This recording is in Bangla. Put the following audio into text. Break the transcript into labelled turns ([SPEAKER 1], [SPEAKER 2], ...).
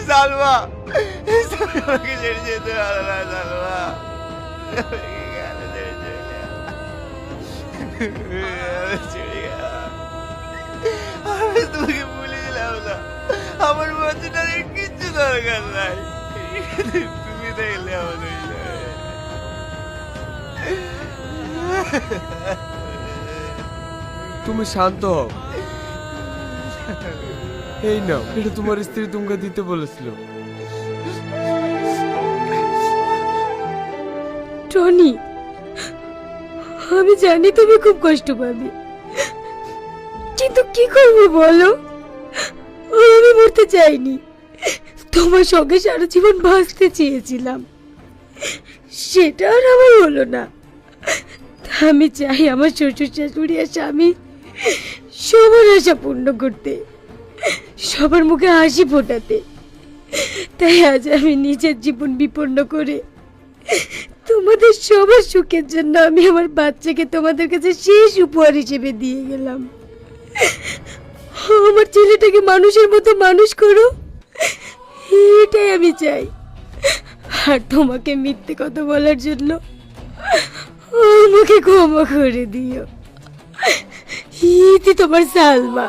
[SPEAKER 1] সালমা, আমাকে ছেড়ে যেতে পারো না সালমা। আমি তোমাকে ভুলে দিলাম না, আমার বাচ্চাটার কিচ্ছু দরকার নাই, তুমি দেখলে আমাদের
[SPEAKER 2] তুমি শান্ত হও। এই নাও, এটা তোমার স্ত্রী তোমাকে দিতে বলেছিল।
[SPEAKER 3] টনি, আমি জানি তুমি খুব কষ্ট পাবে, কিন্তু কি করবো বলো? আমি মরতে চাইনি, তোমার সঙ্গে সারা জীবন বাঁচতে চেয়েছিলাম, সেটা আর আমার হলো না। আমি চাই আমার শ্বশুর শাশুড়ি আর স্বামী সবার আশা পূর্ণ করতে, সবার মুখে হাসি ফোটাতে। তাই আজ আমি নিজের জীবন বিপন্ন করে তোমাদের সবার সুখের জন্য আমি আমার বাচ্চাকে তোমাদের কাছে শেষ উপহার হিসেবে দিয়ে গেলাম। আমার ছেলেটাকে মানুষের মতো মানুষ করো, এটাই আমি চাই। আর তোমাকে মিথ্যে কথা বলার জন্য আমাকে ক্ষমা করে দিও। ইতি তোমার সালমা।